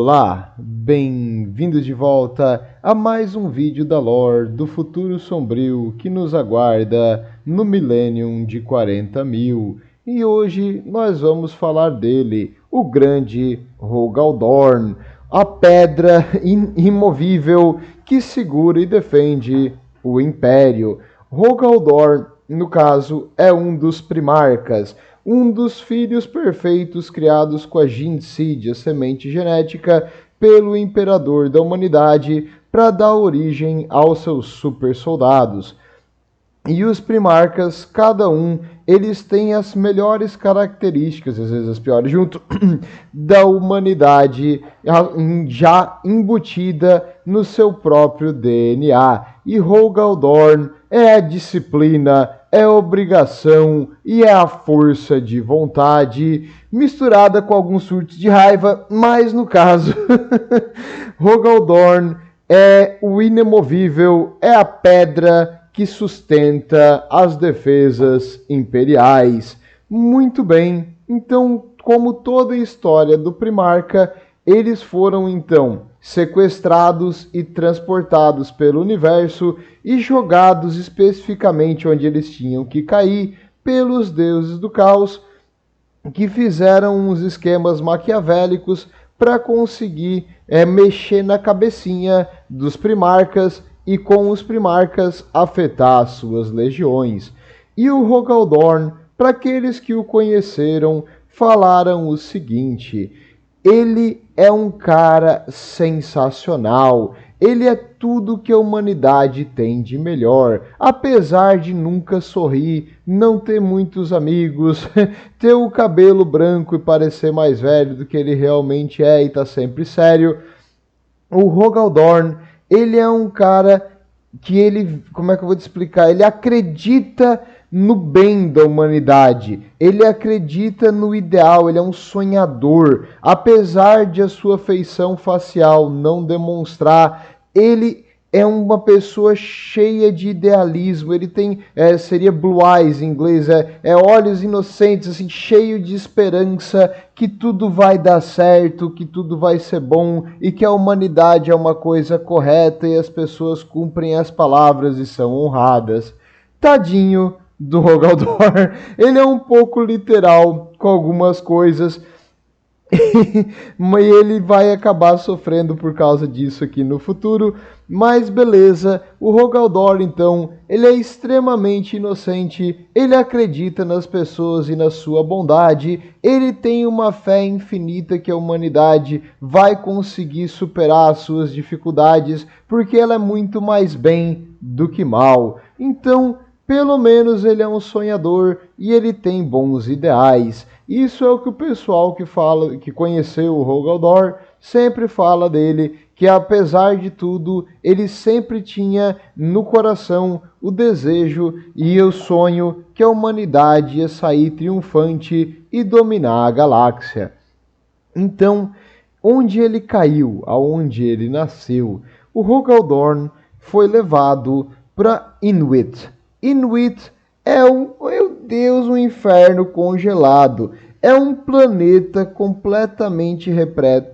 Olá, bem-vindos de volta a mais um vídeo da lore do futuro sombrio que nos aguarda no Millennium de 40.000. E hoje nós vamos falar dele, o grande Rogaldorn, a pedra imovível que segura e defende o Império. Rogaldorn, no caso, é um dos primarcas, um dos filhos perfeitos criados com a Jin-Seed, a semente genética, pelo Imperador da Humanidade para dar origem aos seus super soldados. E os primarcas, cada um, eles têm as melhores características, às vezes as piores, junto da humanidade já embutida no seu próprio DNA. E Rogaldorn é a disciplina, é a obrigação e é a força de vontade, misturada com alguns surtos de raiva, mas no caso, Rogaldorn é o inemovível, é a pedra que sustenta as defesas imperiais. Muito bem, então, como toda a história do Primarca, eles foram então sequestrados e transportados pelo universo e jogados especificamente onde eles tinham que cair pelos deuses do caos, que fizeram uns esquemas maquiavélicos para conseguir mexer na cabecinha dos primarcas e com os primarcas afetar suas legiões. E o Rogaldorn, para aqueles que o conheceram, falaram o seguinte: ele é um cara sensacional, ele é tudo que a humanidade tem de melhor, apesar de nunca sorrir, não ter muitos amigos, ter o cabelo branco e parecer mais velho do que ele realmente é e tá sempre sério. O Rogaldorn, ele é um cara que ele, como é que eu vou te explicar? Ele acredita no bem da humanidade, ele acredita no ideal, ele é um sonhador. Apesar de a sua feição facial não demonstrar, ele é uma pessoa cheia de idealismo, ele tem, seria blue eyes em inglês, olhos inocentes, assim, cheio de esperança, que tudo vai dar certo, que tudo vai ser bom e que a humanidade é uma coisa correta e as pessoas cumprem as palavras e são honradas. Tadinho do Rogaldorn, ele é um pouco literal com algumas coisas, mas ele vai acabar sofrendo por causa disso aqui no futuro. Mas beleza, o Rogaldorn então, ele é extremamente inocente, ele acredita nas pessoas e na sua bondade, ele tem uma fé infinita que a humanidade vai conseguir superar as suas dificuldades, porque ela é muito mais bem do que mal. Então, pelo menos ele é um sonhador e ele tem bons ideais. Isso é o que o pessoal que conheceu o Rogaldorn sempre fala dele, que apesar de tudo, ele sempre tinha no coração o desejo e o sonho que a humanidade ia sair triunfante e dominar a galáxia. Então, onde ele caiu, aonde ele nasceu, o Rogaldorn foi levado para Inuit. Inuit é meu Deus, um inferno congelado. É um planeta completamente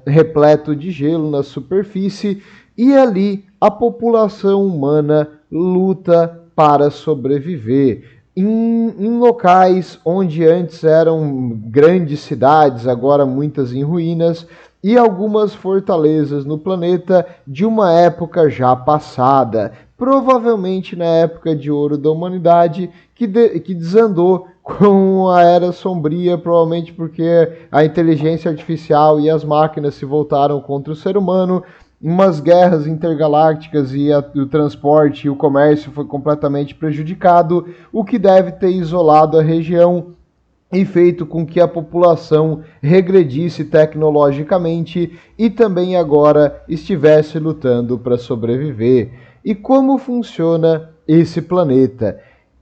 repleto de gelo na superfície e ali a população humana luta para sobreviver. Em locais onde antes eram grandes cidades, agora muitas em ruínas, e algumas fortalezas no planeta de uma época já passada, provavelmente na época de ouro da humanidade, que desandou com a Era Sombria, provavelmente porque a inteligência artificial e as máquinas se voltaram contra o ser humano, umas guerras intergalácticas e o transporte e o comércio foi completamente prejudicado, o que deve ter isolado a região e feito com que a população regredisse tecnologicamente e também agora estivesse lutando para sobreviver. E como funciona esse planeta?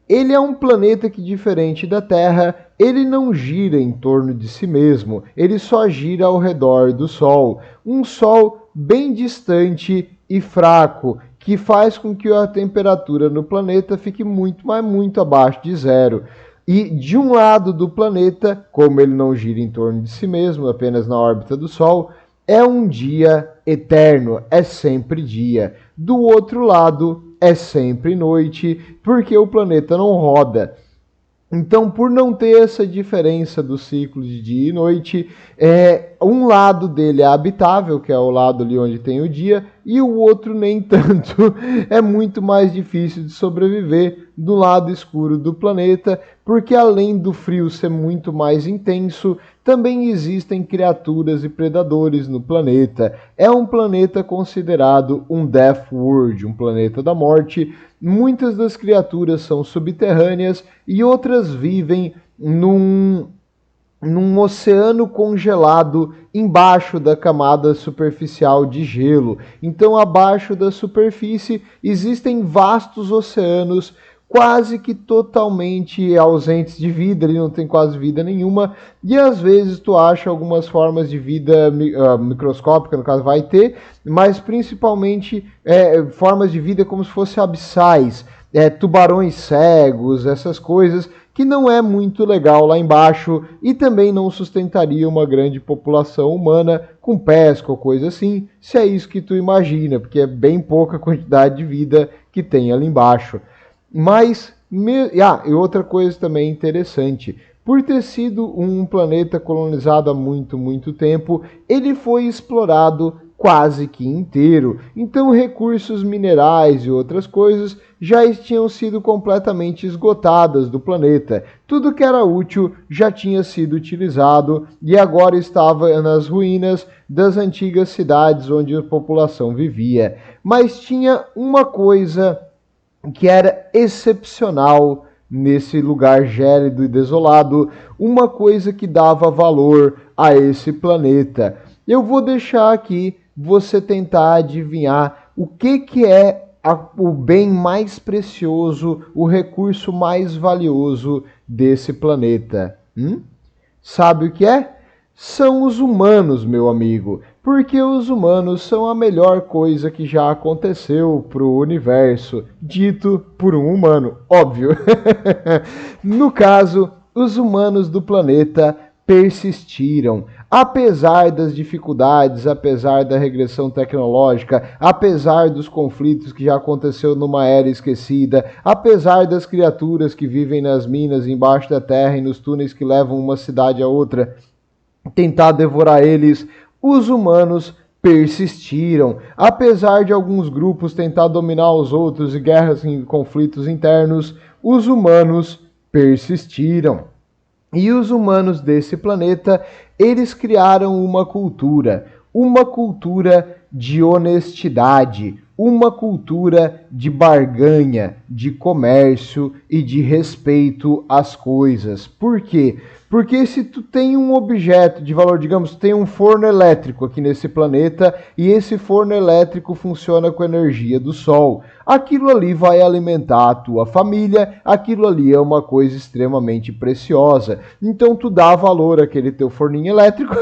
Ele é um planeta que, diferente da Terra, ele não gira em torno de si mesmo, ele só gira ao redor do Sol. Um Sol bem distante e fraco, que faz com que a temperatura no planeta fique muito, mas muito abaixo de zero. E de um lado do planeta, como ele não gira em torno de si mesmo, apenas na órbita do Sol, é um dia eterno, é sempre dia. Do outro lado, é sempre noite, porque o planeta não roda. Então, por não ter essa diferença do ciclo de dia e noite, um lado dele é habitável, que é o lado ali onde tem o dia, e o outro nem tanto. É muito mais difícil de sobreviver do lado escuro do planeta, porque além do frio ser muito mais intenso, também existem criaturas e predadores no planeta. É um planeta considerado um Death World, um planeta da morte. Muitas das criaturas são subterrâneas e outras vivem num oceano congelado embaixo da camada superficial de gelo. Então, abaixo da superfície existem vastos oceanos quase que totalmente ausentes de vida, ele não tem quase vida nenhuma, e às vezes tu acha algumas formas de vida microscópica, no caso vai ter, mas principalmente formas de vida como se fossem abissais, tubarões cegos, essas coisas, que não é muito legal lá embaixo e também não sustentaria uma grande população humana com pesca ou coisa assim, se é isso que tu imagina, porque é bem pouca quantidade de vida que tem ali embaixo. Mas, e outra coisa também interessante, por ter sido um planeta colonizado há muito, muito tempo, ele foi explorado quase que inteiro. Então, recursos minerais e outras coisas já tinham sido completamente esgotadas do planeta. Tudo que era útil já tinha sido utilizado e agora estava nas ruínas das antigas cidades onde a população vivia. Mas tinha uma coisa que era excepcional nesse lugar gélido e desolado, uma coisa que dava valor a esse planeta. Eu vou deixar aqui você tentar adivinhar o que é o bem mais precioso, o recurso mais valioso desse planeta. Sabe o que é? São os humanos, meu amigo, porque os humanos são a melhor coisa que já aconteceu pro universo, dito por um humano, óbvio. No caso, os humanos do planeta persistiram. Apesar das dificuldades, apesar da regressão tecnológica, apesar dos conflitos que já aconteceu numa era esquecida, apesar das criaturas que vivem nas minas embaixo da terra e nos túneis que levam uma cidade a outra, tentar devorar eles, os humanos persistiram. Apesar de alguns grupos tentar dominar os outros e guerras e conflitos internos, os humanos persistiram. E os humanos desse planeta, eles criaram uma cultura de honestidade, uma cultura de barganha, de comércio e de respeito às coisas. Por quê? Porque se tu tem um objeto de valor, digamos, tem um forno elétrico aqui nesse planeta e esse forno elétrico funciona com a energia do sol, aquilo ali vai alimentar a tua família, aquilo ali é uma coisa extremamente preciosa. Então tu dá valor àquele teu forninho elétrico,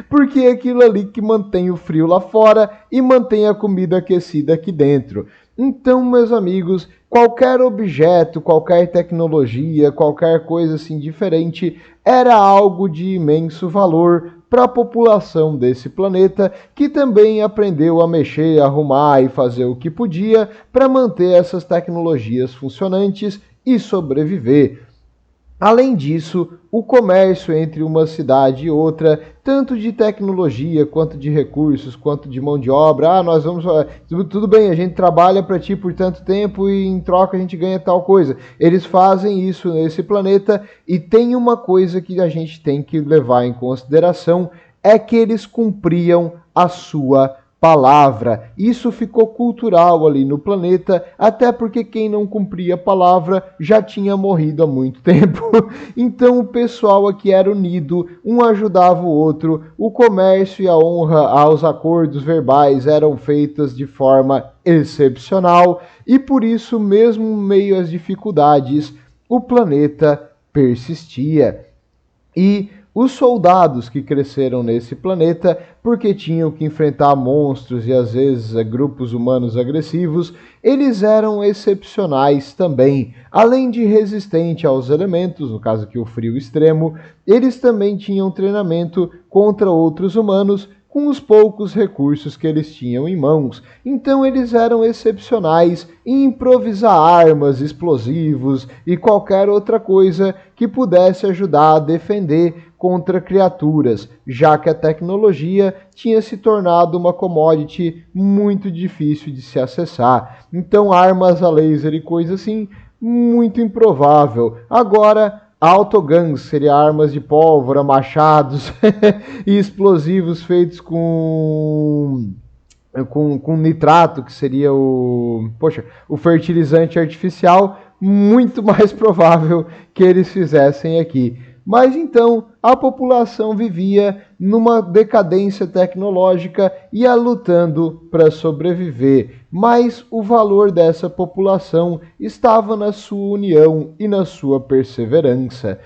porque é aquilo ali que mantém o frio lá fora e mantém a comida aquecida aqui dentro. Então, meus amigos, qualquer objeto, qualquer tecnologia, qualquer coisa assim diferente era algo de imenso valor para a população desse planeta, que também aprendeu a mexer, arrumar e fazer o que podia para manter essas tecnologias funcionantes e sobreviver. Além disso, o comércio entre uma cidade e outra, tanto de tecnologia, quanto de recursos, quanto de mão de obra, nós vamos... Tudo bem, a gente trabalha para ti por tanto tempo e em troca a gente ganha tal coisa. Eles fazem isso nesse planeta e tem uma coisa que a gente tem que levar em consideração, é que eles cumpriam a sua palavra. Isso ficou cultural ali no planeta, até porque quem não cumpria a palavra já tinha morrido há muito tempo. Então o pessoal aqui era unido, um ajudava o outro, o comércio e a honra aos acordos verbais eram feitas de forma excepcional e por isso, mesmo em meio às dificuldades, o planeta persistia. E os soldados que cresceram nesse planeta, porque tinham que enfrentar monstros e às vezes grupos humanos agressivos, eles eram excepcionais também. Além de resistente aos elementos, no caso aqui o frio extremo, eles também tinham treinamento contra outros humanos com os poucos recursos que eles tinham em mãos. Então eles eram excepcionais em improvisar armas, explosivos e qualquer outra coisa que pudesse ajudar a defender contra criaturas, já que a tecnologia tinha se tornado uma commodity muito difícil de se acessar. Então armas a laser e coisa assim, muito improvável. Agora, autoguns seria armas de pólvora, machados e explosivos feitos com nitrato, que seria o fertilizante artificial, muito mais provável que eles fizessem aqui. Mas então a população vivia numa decadência tecnológica e ia lutando para sobreviver. Mas o valor dessa população estava na sua união e na sua perseverança.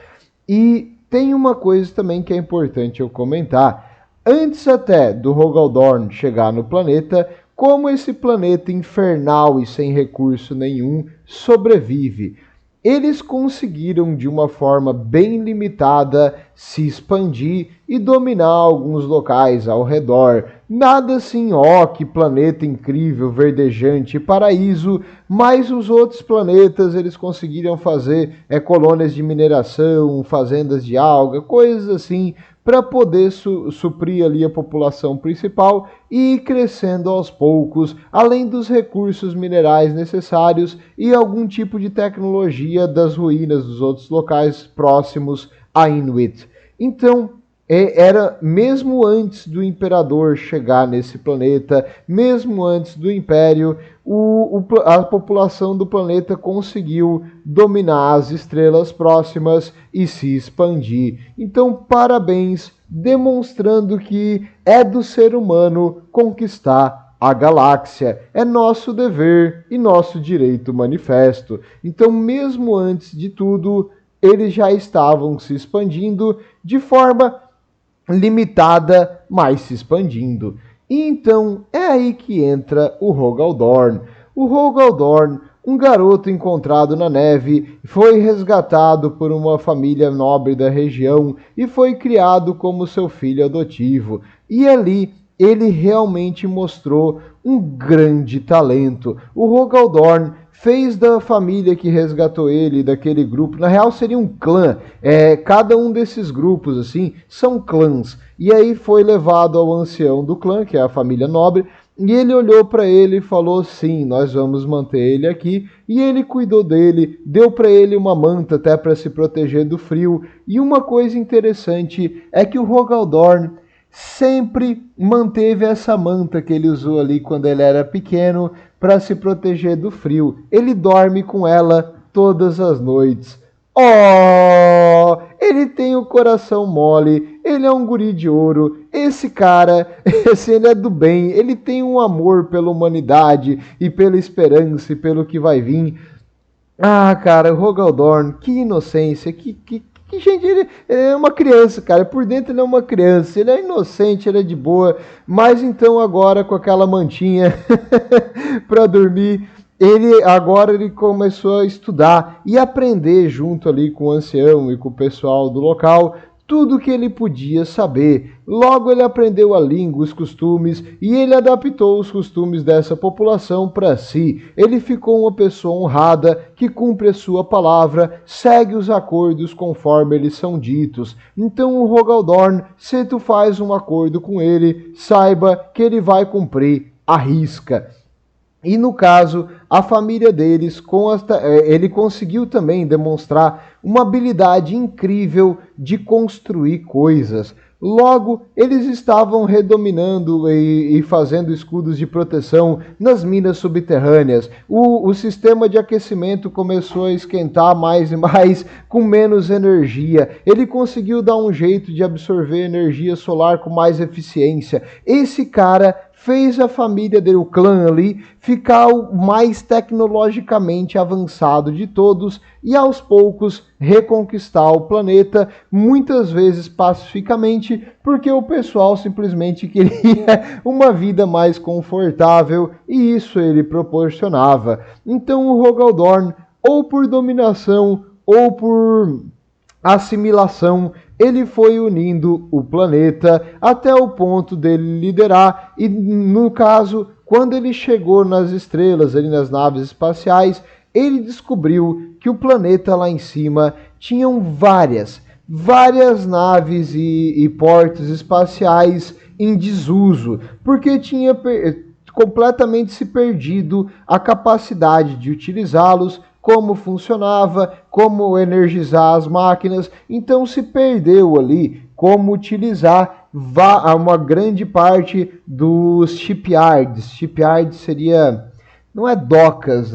E tem uma coisa também que é importante eu comentar. Antes até do Rogaldorn chegar no planeta, como esse planeta infernal e sem recurso nenhum sobrevive? Eles conseguiram, de uma forma bem limitada, se expandir e dominar alguns locais ao redor. Nada assim, ó, que planeta incrível, verdejante, paraíso, mas os outros planetas eles conseguiram fazer colônias de mineração, fazendas de alga, coisas assim, para poder suprir ali a população principal e ir crescendo aos poucos, além dos recursos minerais necessários e algum tipo de tecnologia das ruínas dos outros locais próximos a Inuit. Então, era mesmo antes do Imperador chegar nesse planeta, mesmo antes do Império, a população do planeta conseguiu dominar as estrelas próximas e se expandir. Então, parabéns, demonstrando que é do ser humano conquistar a galáxia. É nosso dever e nosso direito manifesto. Então, mesmo antes de tudo, eles já estavam se expandindo de forma limitada, mas se expandindo. E então é aí que entra o Rogaldorn. O Rogaldorn, um garoto encontrado na neve, foi resgatado por uma família nobre da região e foi criado como seu filho adotivo. E ali ele realmente mostrou um grande talento. O Rogaldorn fez da família que resgatou ele, daquele grupo, na real seria um clã, cada um desses grupos assim são clãs, e aí foi levado ao ancião do clã, que é a família nobre, e ele olhou para ele e falou: sim, nós vamos manter ele aqui, e ele cuidou dele, deu para ele uma manta até para se proteger do frio. E uma coisa interessante é que o Rogaldorn sempre manteve essa manta que ele usou ali quando ele era pequeno para se proteger do frio. Ele dorme com ela todas as noites. Oh, ele tem o coração mole, ele é um guri de ouro. Esse cara, ele é do bem, ele tem um amor pela humanidade e pela esperança e pelo que vai vir. Ah, cara, o Rogaldorn, que inocência, que gente, ele é uma criança, cara. Por dentro ele é uma criança. Ele é inocente, ele é de boa. Mas então agora com aquela mantinha para dormir, ele começou a estudar e aprender junto ali com o ancião e com o pessoal do local tudo que ele podia saber. Logo ele aprendeu a língua, os costumes, e ele adaptou os costumes dessa população para si. Ele ficou uma pessoa honrada, que cumpre a sua palavra, segue os acordos conforme eles são ditos. Então o Rogaldorn, se tu faz um acordo com ele, saiba que ele vai cumprir à risca. E no caso, a família deles, ele conseguiu também demonstrar uma habilidade incrível de construir coisas. Logo, eles estavam redominando e fazendo escudos de proteção nas minas subterrâneas. O sistema de aquecimento começou a esquentar mais e mais, com menos energia. Ele conseguiu dar um jeito de absorver energia solar com mais eficiência. Esse cara fez a família dele, o clã ali, ficar o mais tecnologicamente avançado de todos e aos poucos reconquistar o planeta, muitas vezes pacificamente, porque o pessoal simplesmente queria uma vida mais confortável e isso ele proporcionava. Então o Rogaldorn, ou por dominação ou por assimilação, ele foi unindo o planeta até o ponto dele liderar. E no caso, quando ele chegou nas estrelas, ali nas naves espaciais, ele descobriu que o planeta lá em cima tinham várias naves e portos espaciais em desuso, porque tinha completamente se perdido a capacidade de utilizá-los, como funcionava, como energizar as máquinas. Então se perdeu ali como utilizar uma grande parte dos shipyards. Shipyard seria, não é docas,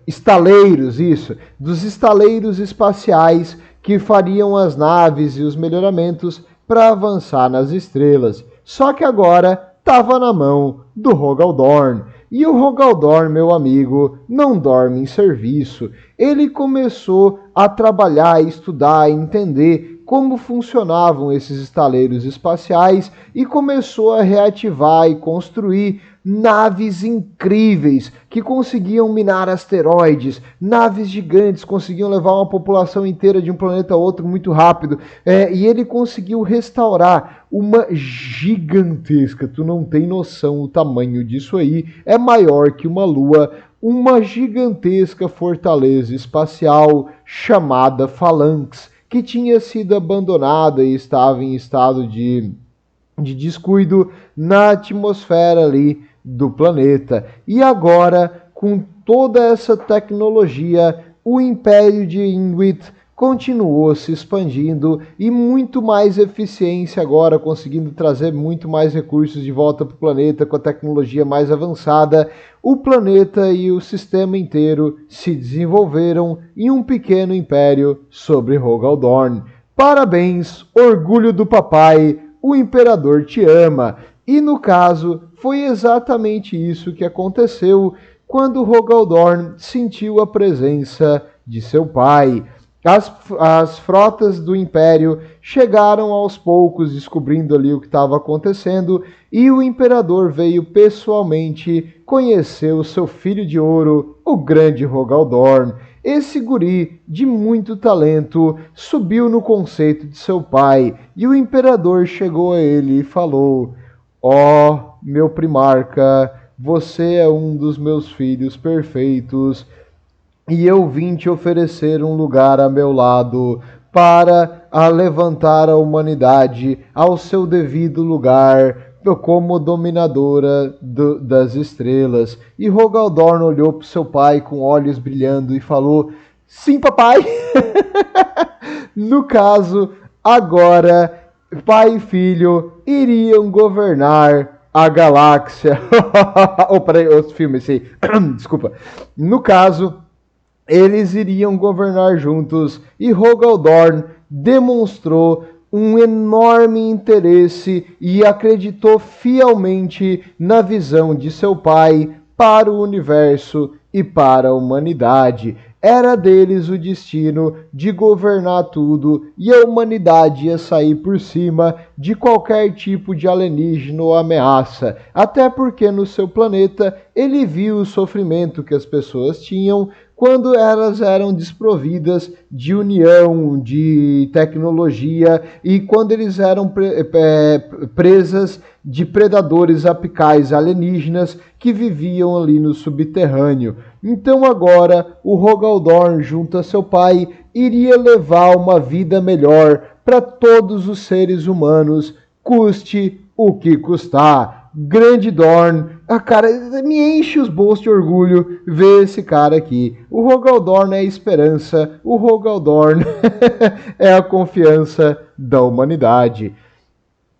estaleiros, isso, dos estaleiros espaciais que fariam as naves e os melhoramentos para avançar nas estrelas. Só que agora estava na mão do Rogal Dorn. E o Rogal Dorn, meu amigo, não dorme em serviço. Ele começou a trabalhar, a estudar, a entender como funcionavam esses estaleiros espaciais e começou a reativar e construir naves incríveis que conseguiam minar asteroides, naves gigantes, conseguiam levar uma população inteira de um planeta a outro muito rápido, e ele conseguiu restaurar uma gigantesca, tu não tem noção o tamanho disso aí, é maior que uma lua, uma gigantesca fortaleza espacial chamada Phalanx, que tinha sido abandonada e estava em estado de descuido na atmosfera ali do planeta. E agora, com toda essa tecnologia, o Império de Inuit continuou se expandindo e muito mais eficiência agora, conseguindo trazer muito mais recursos de volta para o planeta com a tecnologia mais avançada. O planeta e o sistema inteiro se desenvolveram em um pequeno império sobre Rogal Dorn. Parabéns, orgulho do papai, o imperador te ama. E no caso, foi exatamente isso que aconteceu quando Rogal Dorn sentiu a presença de seu pai. As frotas do Império chegaram aos poucos, descobrindo ali o que estava acontecendo, e o Imperador veio pessoalmente conhecer o seu filho de ouro, o grande Rogal Dorn. Esse guri, de muito talento, subiu no conceito de seu pai, e o Imperador chegou a ele e falou: "Ó, meu primarca, você é um dos meus filhos perfeitos, e eu vim te oferecer um lugar a meu lado para levantar a humanidade ao seu devido lugar como dominadora das estrelas." E Rogal Dorn olhou para seu pai com olhos brilhando e falou: "Sim, papai." No caso, agora pai e filho iriam governar a galáxia. Peraí, os filmes, sim. Desculpa. No caso, eles iriam governar juntos e Rogal Dorn demonstrou um enorme interesse e acreditou fielmente na visão de seu pai para o universo e para a humanidade. Era deles o destino de governar tudo e a humanidade ia sair por cima de qualquer tipo de alienígena ou ameaça. Até porque no seu planeta ele viu o sofrimento que as pessoas tinham quando elas eram desprovidas de união, de tecnologia e quando eles eram presas de predadores apicais alienígenas que viviam ali no subterrâneo. Então agora o Rogal Dorn, junto a seu pai, iria levar uma vida melhor para todos os seres humanos, custe o que custar. Grande Dorn, cara, me enche os bolsos de orgulho ver esse cara aqui. O Rogal Dorn é a esperança, o Rogal Dorn é a confiança da humanidade.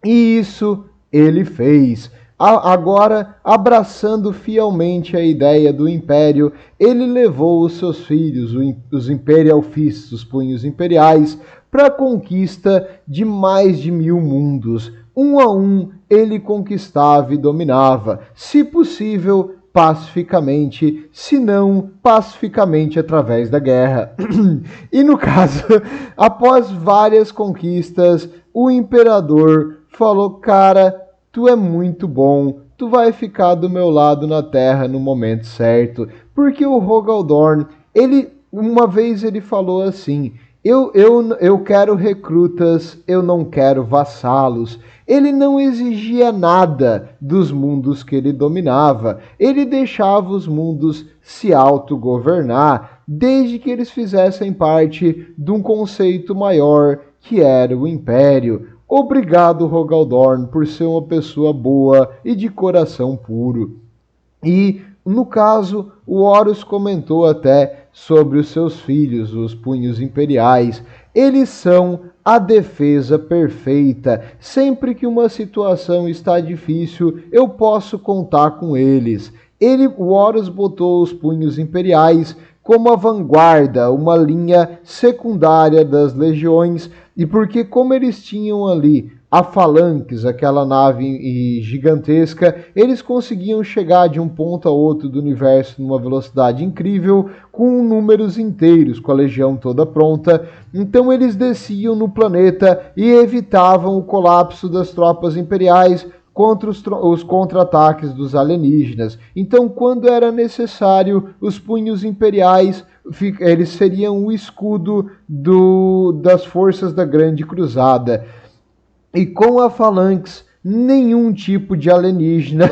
E isso ele fez. Agora, abraçando fielmente a ideia do Império, ele levou os seus filhos, os Imperial Fists, os punhos imperiais, para a conquista de mais de 1000 mundos. Um a um, ele conquistava e dominava, se possível, pacificamente, se não, pacificamente através da guerra. E no caso, após várias conquistas, o imperador falou: "Cara, tu é muito bom, tu vai ficar do meu lado na Terra no momento certo." Porque o Rogal Dorn, ele uma vez ele falou assim: eu quero recrutas, eu não quero vassalos. Ele não exigia nada dos mundos que ele dominava. Ele deixava os mundos se autogovernar, desde que eles fizessem parte de um conceito maior, que era o Império. Obrigado, Rogaldorn, por ser uma pessoa boa e de coração puro. E, no caso, o Horus comentou até sobre os seus filhos, os punhos imperiais. Eles são a defesa perfeita. Sempre que uma situação está difícil, eu posso contar com eles. O Horus botou os punhos imperiais como a vanguarda, uma linha secundária das legiões, e porque como eles tinham ali a Phalanx, aquela nave gigantesca, eles conseguiam chegar de um ponto a outro do universo numa velocidade incrível, com números inteiros, com a legião toda pronta. Então eles desciam no planeta e evitavam o colapso das tropas imperiais contra os contra-ataques dos alienígenas. Então, quando era necessário, os punhos imperiais eles seriam o escudo das forças da Grande Cruzada. E com a Phalanx, nenhum tipo de alienígena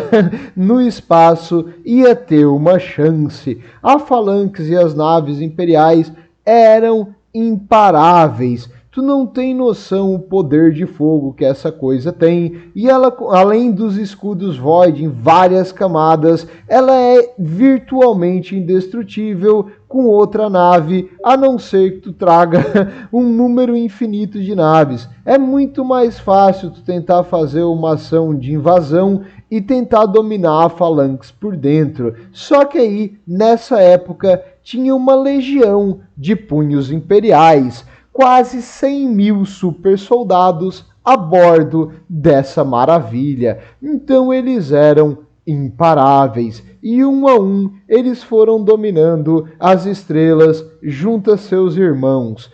no espaço ia ter uma chance. A Phalanx e as naves imperiais eram imparáveis. Tu não tem noção o poder de fogo que essa coisa tem. E ela, além dos escudos Void em várias camadas, ela é virtualmente indestrutível com outra nave, a não ser que tu traga um número infinito de naves. É muito mais fácil tu tentar fazer uma ação de invasão e tentar dominar a Phalanx por dentro. Só que aí, nessa época, tinha uma legião de punhos imperiais, quase 100 mil super soldados a bordo dessa maravilha. Então eles eram imparáveis, e um a um eles foram dominando as estrelas junto a seus irmãos.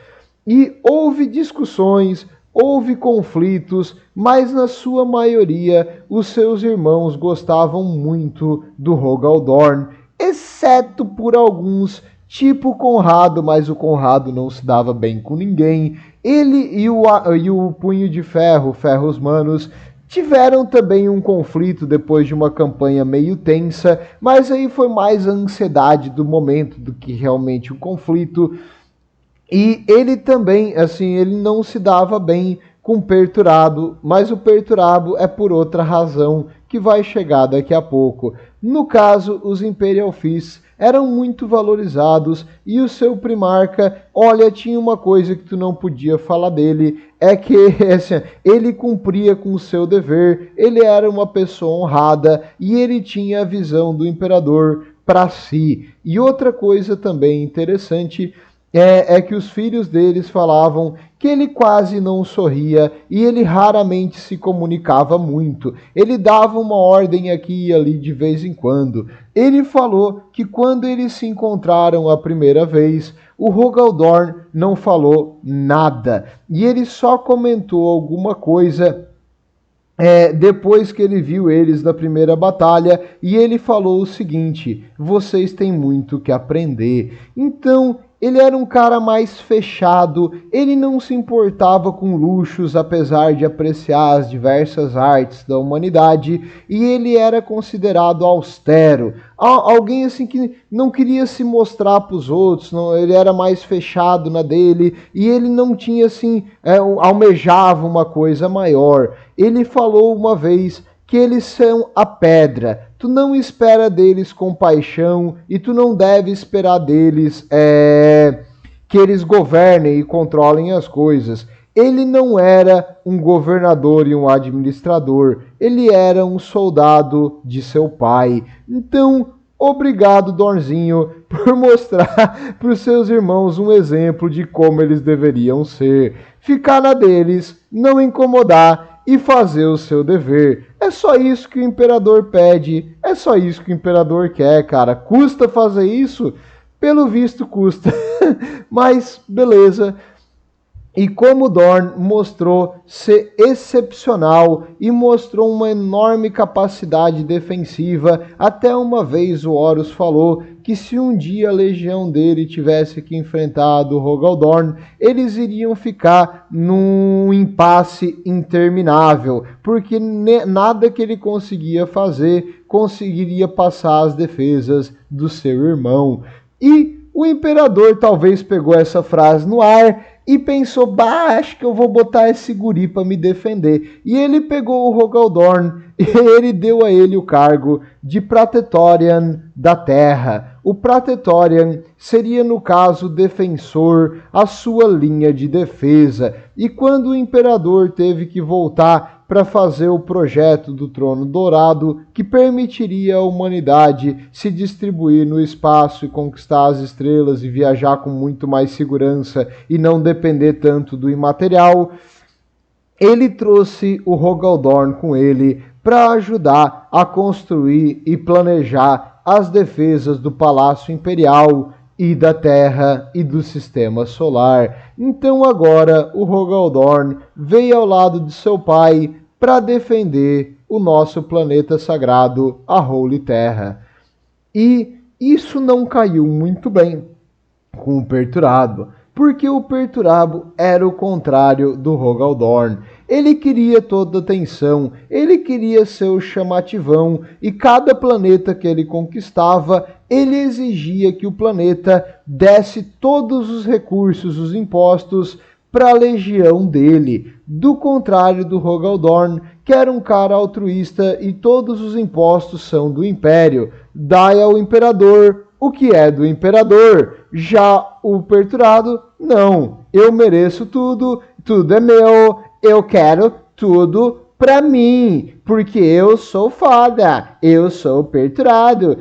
E houve discussões, houve conflitos, mas na sua maioria os seus irmãos gostavam muito do Rogaldorn, exceto por alguns, tipo Conrado, mas o Conrado não se dava bem com ninguém. Ele e o Punho de Ferro, Ferros Manos, tiveram também um conflito depois de uma campanha meio tensa, mas aí foi mais a ansiedade do momento do que realmente o conflito. E ele também, assim, ele não se dava bem com o Perturabo, mas o Perturabo é por outra razão que vai chegar daqui a pouco. No caso, os Imperial Fists eram muito valorizados e o seu primarca, olha, tinha uma coisa que tu não podia falar dele, é que assim, ele cumpria com o seu dever, ele era uma pessoa honrada e ele tinha a visão do imperador para si. E outra coisa também interessante é que os filhos deles falavam que ele quase não sorria e ele raramente se comunicava muito. Ele dava uma ordem aqui e ali de vez em quando. Ele falou que quando eles se encontraram a primeira vez, o Rogaldorn não falou nada. E ele só comentou alguma coisa depois que ele viu eles na primeira batalha, e ele falou o seguinte: vocês têm muito que aprender. Então, ele era um cara mais fechado, ele não se importava com luxos, apesar de apreciar as diversas artes da humanidade, e ele era considerado austero. Alguém assim que não queria se mostrar para os outros, não, ele era mais fechado na dele, e ele não tinha assim, almejava uma coisa maior. Ele falou uma vez que eles são a pedra. Tu não espera deles compaixão e tu não deve esperar deles que eles governem e controlem as coisas. Ele não era um governador e um administrador. Ele era um soldado de seu pai. Então, obrigado, Dornzinho, por mostrar para os seus irmãos um exemplo de como eles deveriam ser. Ficar na deles, não incomodar e fazer o seu dever. É só isso que o imperador pede, é só isso que o imperador quer, cara. Custa fazer isso? Pelo visto custa. Mas, beleza. E como Dorn mostrou ser excepcional e mostrou uma enorme capacidade defensiva, até uma vez o Horus falou que se um dia a legião dele tivesse que enfrentar a do Rogal Dorn, eles iriam ficar num impasse interminável, porque nada que ele conseguia fazer conseguiria passar as defesas do seu irmão. E o imperador talvez pegou essa frase no ar e pensou, bah, acho que eu vou botar esse guri para me defender. E ele pegou o Rogal Dorn e ele deu a ele o cargo de Praetorian da Terra. O Praetorian seria, no caso, defensor, a sua linha de defesa. E quando o imperador teve que voltar para fazer o projeto do Trono Dourado, que permitiria à humanidade se distribuir no espaço e conquistar as estrelas e viajar com muito mais segurança e não depender tanto do imaterial, ele trouxe o Rogal Dorn com ele para ajudar a construir e planejar as defesas do Palácio Imperial e da Terra e do Sistema Solar. Então agora o Rogal Dorn veio ao lado de seu pai para defender o nosso planeta sagrado, a Holy Terra. E isso não caiu muito bem com o Perturabo, porque o Perturabo era o contrário do Rogal Dorn. Ele queria toda a atenção, ele queria ser o chamativão, e cada planeta que ele conquistava, ele exigia que o planeta desse todos os recursos, os impostos, para a legião dele. Do contrário do Rogal Dorn, que era um cara altruísta e todos os impostos são do Império. Dai ao Imperador o que é do Imperador. Já o Perturado, não. Eu mereço tudo, tudo é meu, eu quero tudo pra mim, porque eu sou foda, eu sou Perturado,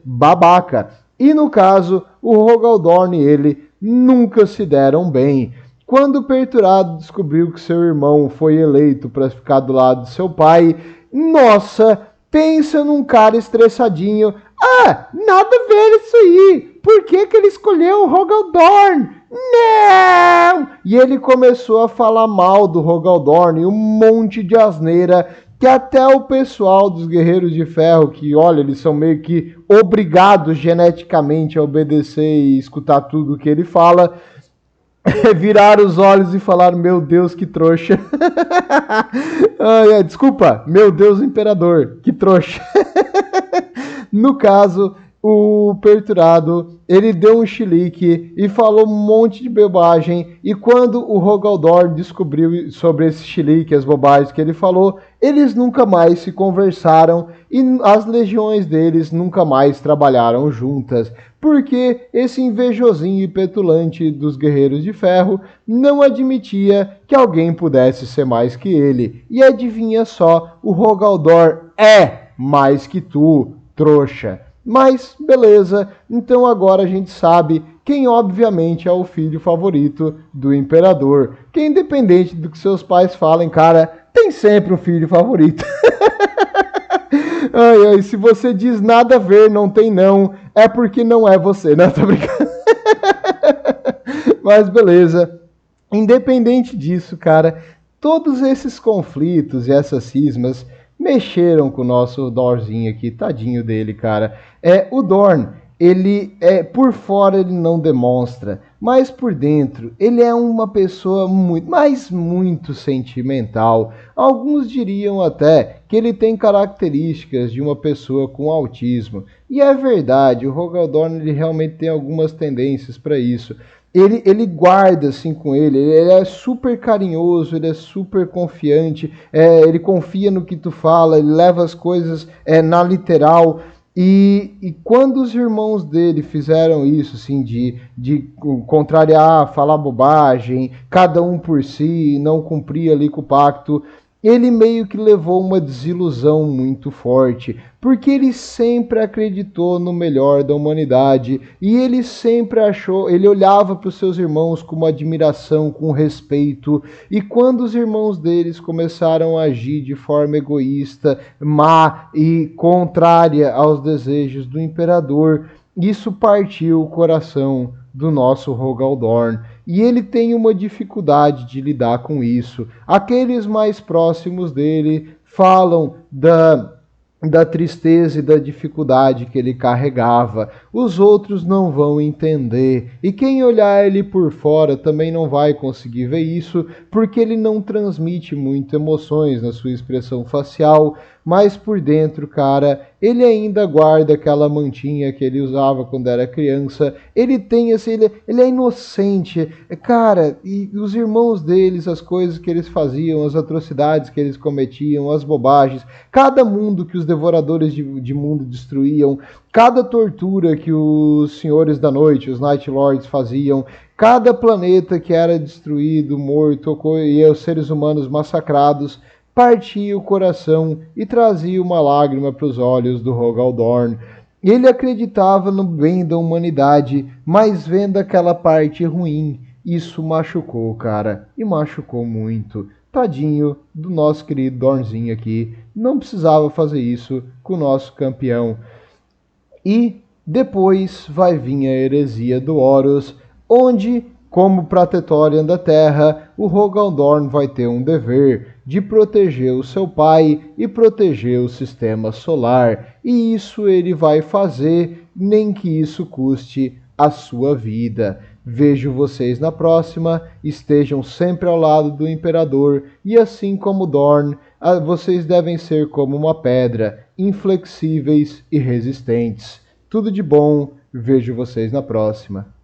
babaca. E no caso, o Rogal Dorn e ele nunca se deram bem. Quando o Perturado descobriu que seu irmão foi eleito para ficar do lado de seu pai, nossa, pensa num cara estressadinho. Ah, nada a ver isso aí. Por que ele escolheu o Rogal Dorn? Não! E ele começou a falar mal do Rogal Dorn e um monte de asneira que até o pessoal dos Guerreiros de Ferro, que olha, eles são meio que obrigados geneticamente a obedecer e escutar tudo que ele fala, viraram os olhos e falaram, meu Deus, que trouxa. Desculpa, meu Deus, Imperador, que trouxa. No caso, o Perturado, ele deu um chilique e falou um monte de bobagem, e quando o Rogal Dorn descobriu sobre esse chilique, as bobagens que ele falou, eles nunca mais se conversaram e as legiões deles nunca mais trabalharam juntas, porque esse invejosinho e petulante dos Guerreiros de Ferro não admitia que alguém pudesse ser mais que ele. E adivinha só, o Rogal Dorn é mais que tu, trouxa. Mas, beleza, então agora a gente sabe quem obviamente é o filho favorito do Imperador. Que independente do que seus pais falem, cara, tem sempre um filho favorito. Se você diz nada a ver, não tem não, é porque não é você, né? Tô brincando. Mas beleza, independente disso, cara, todos esses conflitos e essas cismas mexeram com o nosso Dornzinho aqui, tadinho dele, cara. O Dorn, ele por fora ele não demonstra, mas por dentro ele é uma pessoa muito sentimental. Alguns diriam até que ele tem características de uma pessoa com autismo. E é verdade, o Rogal Dorn ele realmente tem algumas tendências para isso. Ele guarda assim com ele é super carinhoso, ele é super confiante, ele confia no que tu fala, ele leva as coisas na literal. E quando os irmãos dele fizeram isso, assim, de contrariar, falar bobagem, cada um por si, não cumprir ali com o pacto, ele meio que levou uma desilusão muito forte, porque ele sempre acreditou no melhor da humanidade e ele sempre achou, ele olhava para os seus irmãos com uma admiração, com respeito, e quando os irmãos deles começaram a agir de forma egoísta, má e contrária aos desejos do imperador, isso partiu o coração do nosso Rogal Dorn. E ele tem uma dificuldade de lidar com isso. Aqueles mais próximos dele falam da tristeza e da dificuldade que ele carregava. Os outros não vão entender. E quem olhar ele por fora também não vai conseguir ver isso, porque ele não transmite muito emoções na sua expressão facial, mas por dentro, cara, ele ainda guarda aquela mantinha que ele usava quando era criança. Ele tem esse, ele é inocente, cara, e os irmãos deles, as coisas que eles faziam, as atrocidades que eles cometiam, as bobagens, cada mundo que os devoradores de mundo destruíam, cada tortura que os senhores da noite, os Night Lords faziam, cada planeta que era destruído, morto, e os seres humanos massacrados, partia o coração e trazia uma lágrima para os olhos do Rogal Dorn. Ele acreditava no bem da humanidade, mas vendo aquela parte ruim, isso machucou, cara, e machucou muito. Tadinho do nosso querido Dornzinho aqui, não precisava fazer isso com o nosso campeão. E depois vai vir a heresia do Horus, onde, como Praetorian da Terra, o Rogal Dorn vai ter um dever de proteger o seu pai e proteger o sistema solar. E isso ele vai fazer, nem que isso custe a sua vida. Vejo vocês na próxima, estejam sempre ao lado do Imperador, e assim como Dorn, vocês devem ser como uma pedra, inflexíveis e resistentes. Tudo de bom, vejo vocês na próxima.